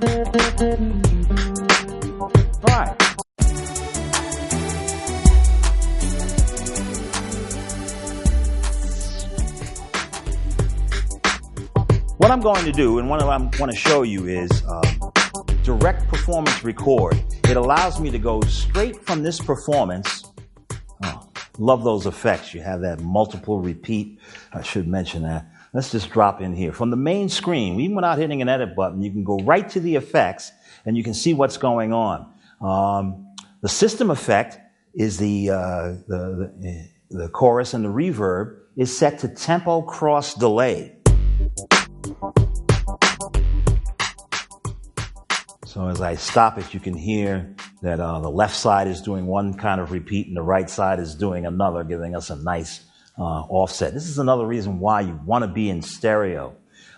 All right. What I'm going to do, and what I want to show you is direct performance record. It allows me to go straight from this performance. Oh, love those effects. You have that multiple repeat. I should mention that. Let's just drop in here. From the main screen, even without hitting an edit button, you can go right to the effects and you can see what's going on. The system effect is the chorus, and the reverb is set to tempo cross delay. So as I stop it, you can hear that the left side is doing one kind of repeat and the right side is doing another, giving us a nice offset. This is another reason why you want to be in stereo.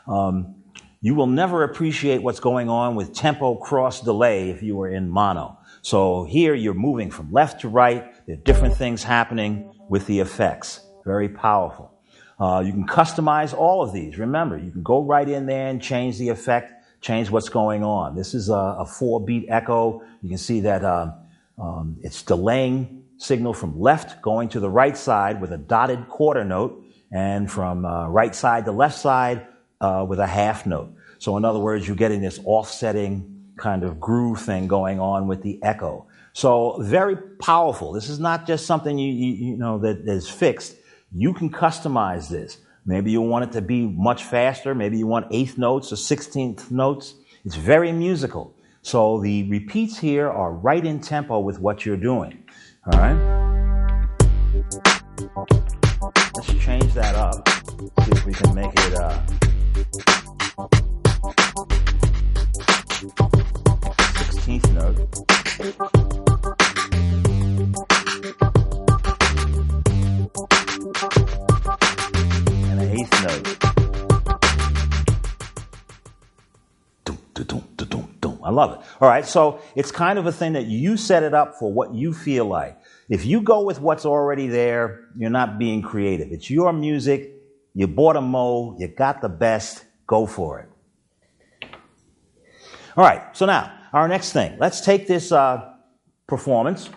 You will never appreciate what's going on with tempo cross delay if you were in mono. So here you're moving from left to right. There are different things happening with the effects. Very powerful. You can customize all of these. Remember, you can go right in there and change the effect, change what's going on. This is a 4-beat echo. You can see that it's delaying signal from left going to the right side with a dotted quarter note, and from right side to left side with a half note. So in other words, you're getting this offsetting kind of groove thing going on with the echo. So very powerful. This is not just something you know that is fixed. You can customize this. Maybe you want it to be much faster. Maybe you want 8th notes or 16th notes. It's very musical. So the repeats here are right in tempo with what you're doing. All right. Let's change that up. See if we can make it 16th note. And an 8th note. I love it. All right, so it's kind of a thing that you set it up for what you feel like. If you go with what's already there, you're not being creative. It's your music. You bought a Mo. You got the best. Go for it. All right, so now, our next thing. Let's take this performance,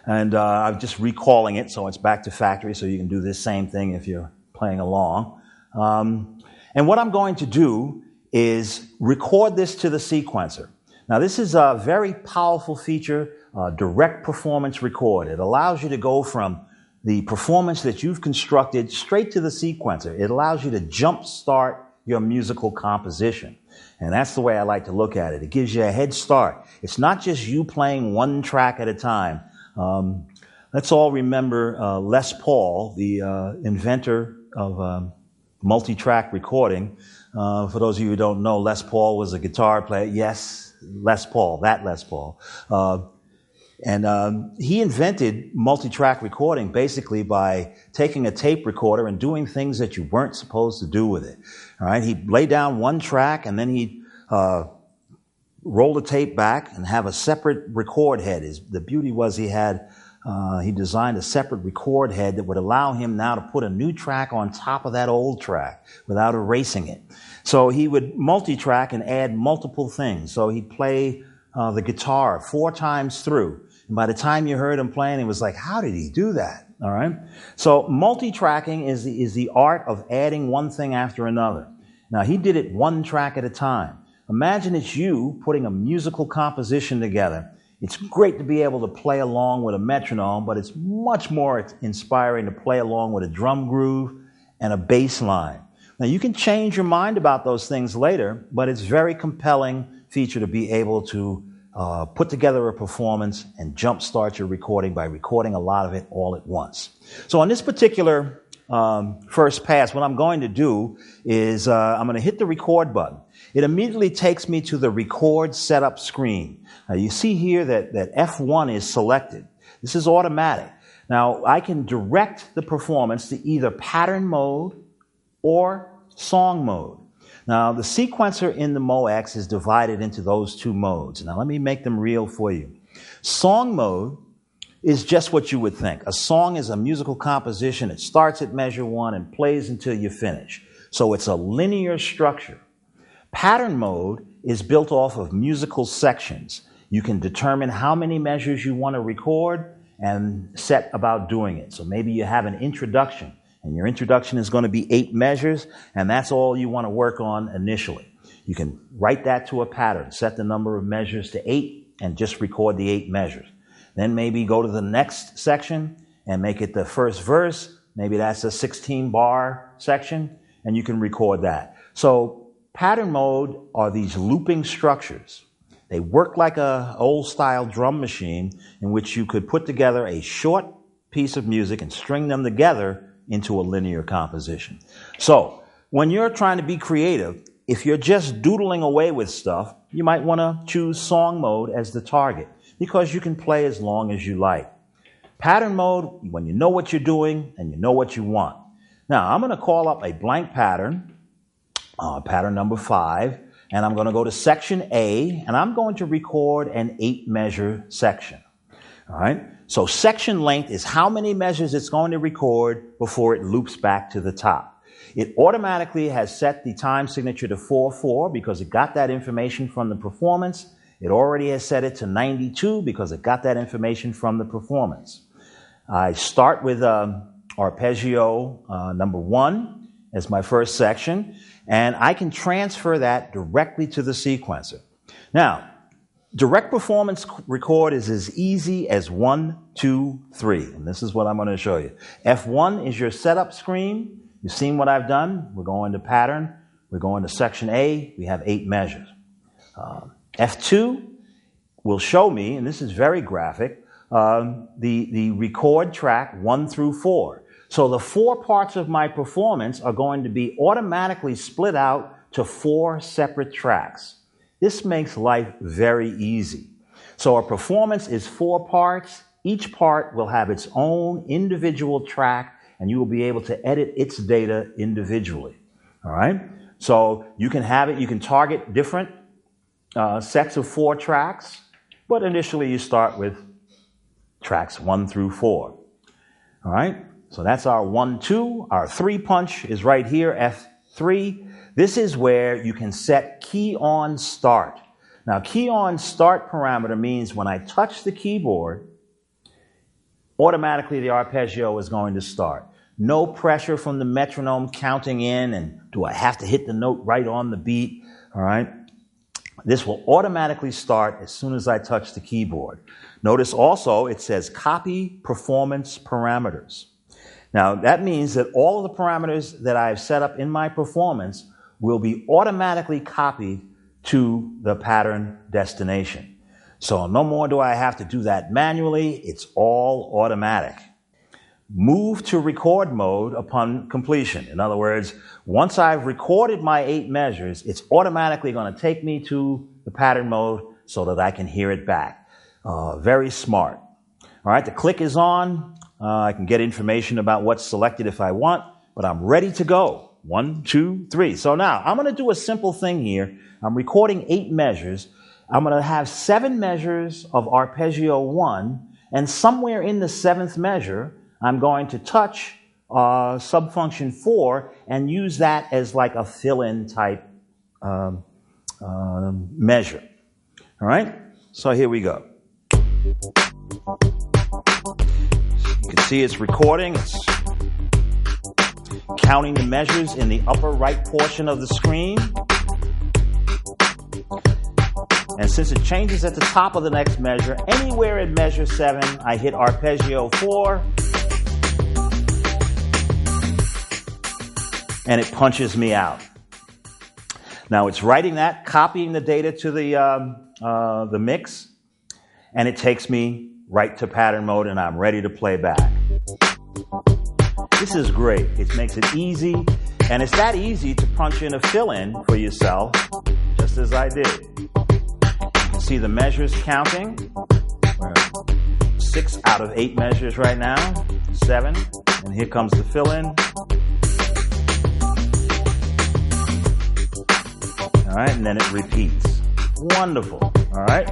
and I'm just recalling it, so it's back to factory, so you can do this same thing if you're playing along. And what I'm going to do is record this to the sequencer. Now, this is a very powerful feature, direct performance record. It allows you to go from the performance that you've constructed straight to the sequencer. It allows you to jumpstart your musical composition. And that's the way I like to look at it. It gives you a head start. It's not just you playing one track at a time. Let's all remember Les Paul, the inventor of multi-track recording. For those of you who don't know, Les Paul was a guitar player. Yes, Les Paul, that Les Paul. And he invented multi-track recording basically by taking a tape recorder and doing things that you weren't supposed to do with it. All right, he'd lay down one track and then he'd roll the tape back and have a separate record head. The beauty was he designed a separate record head that would allow him now to put a new track on top of that old track without erasing it. So he would multi-track and add multiple things. So he'd play the guitar 4 times through. And by the time you heard him playing, it was like, how did he do that? All right. So multi-tracking is the art of adding one thing after another. Now, he did it one track at a time. Imagine it's you putting a musical composition together. It's great to be able to play along with a metronome, but it's much more inspiring to play along with a drum groove and a bass line. Now, you can change your mind about those things later, but it's a very compelling feature to be able to put together a performance and jumpstart your recording by recording a lot of it all at once. So on this particular first pass, what I'm going to do is I'm going to hit the record button. It immediately takes me to the record setup screen. Now you see here that F1 is selected. This is automatic. Now I can direct the performance to either pattern mode or song mode. Now the sequencer in the MOX is divided into those two modes. Now let me make them real for you. Song mode is just what you would think. A song is a musical composition. It starts at measure 1 and plays until you finish. So it's a linear structure. Pattern mode is built off of musical sections. You can determine how many measures you want to record and set about doing it. So maybe you have an introduction, and your introduction is going to be 8 measures, and that's all you want to work on initially. You can write that to a pattern, set the number of measures to 8, and just record the 8 measures. Then maybe go to the next section and make it the first verse. Maybe that's a 16-bar section, and you can record that. So pattern mode are these looping structures. They work like an old-style drum machine in which you could put together a short piece of music and string them together into a linear composition. So when you're trying to be creative, if you're just doodling away with stuff, you might want to choose song mode as the target because you can play as long as you like. Pattern mode, when you know what you're doing and you know what you want. Now, I'm going to call up a blank pattern, pattern number 5, and I'm going to go to section A, and I'm going to record an 8-measure section. All right? So section length is how many measures it's going to record before it loops back to the top. It automatically has set the time signature to 4/4 because it got that information from the performance. It already has set it to 92 because it got that information from the performance. I start with arpeggio number 1 as my first section, and I can transfer that directly to the sequencer. Now, direct performance record is as easy as 1, 2, 3, and this is what I'm going to show you. F1 is your setup screen. You've seen what I've done. We're going to pattern. We're going to section A. We have 8 measures. F2 will show me, and this is very graphic, the record track 1 through 4. So the 4 parts of my performance are going to be automatically split out to 4 separate tracks. This makes life very easy. So a performance is 4 parts. Each part will have its own individual track, and you will be able to edit its data individually. All right? So you can have it, you can target different sets of 4 tracks, but initially you start with tracks 1 through 4. All right? So that's our 1, 2. Our 3 punch is right here, F3. This is where you can set key on start. Now, key on start parameter means when I touch the keyboard, automatically the arpeggio is going to start. No pressure from the metronome counting in, and do I have to hit the note right on the beat? All right. This will automatically start as soon as I touch the keyboard. Notice also it says copy performance parameters. Now that means that all of the parameters that I've set up in my performance will be automatically copied to the pattern destination. So no more do I have to do that manually. It's all automatic. Move to record mode upon completion. In other words, once I've recorded my 8 measures, it's automatically going to take me to the pattern mode so that I can hear it back. Very smart. All right, the click is on. I can get information about what's selected if I want, but I'm ready to go. 1, 2, 3. So now I'm going to do a simple thing here. I'm recording 8 measures. I'm going to have 7 measures of arpeggio 1, and somewhere in the 7th measure, I'm going to touch subfunction 4 and use that as like a fill-in type measure. All right? So here we go. You can see it's recording. It's counting the measures in the upper right portion of the screen. And since it changes at the top of the next measure, anywhere in measure 7, I hit arpeggio 4, and it punches me out. Now it's writing that, copying the data to the mix, and it takes me right to pattern mode, and I'm ready to play back. This is great. It makes it easy, and it's that easy to punch in a fill-in for yourself, just as I did. You can see the measures counting. We're 6 out of 8 measures right now, 7, and here comes the fill-in. All right, and then it repeats. Wonderful. All right.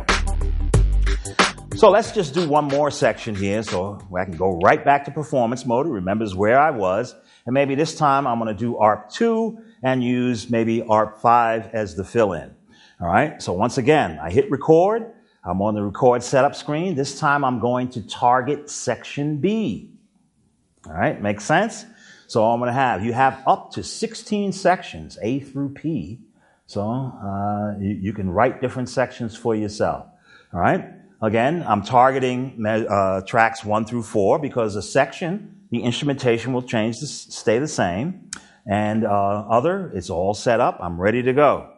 So let's just do one more section here so I can go right back to performance mode. It remembers where I was. And maybe this time I'm going to do ARP 2 and use maybe ARP 5 as the fill-in. All right, so once again, I hit record. I'm on the record setup screen. This time I'm going to target section B. All right, makes sense? So I'm going to have, you have up to 16 sections, A through P. So you can write different sections for yourself. All right, again, I'm targeting tracks 1 through 4 because a section, the instrumentation will change, stay the same. And it's all set up. I'm ready to go.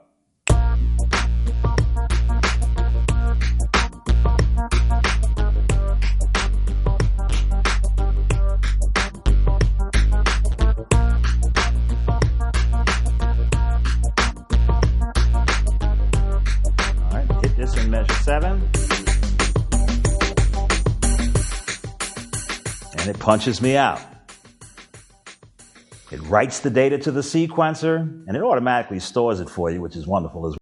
This in measure 7, and it punches me out. It writes the data to the sequencer, and it automatically stores it for you, which is wonderful as well.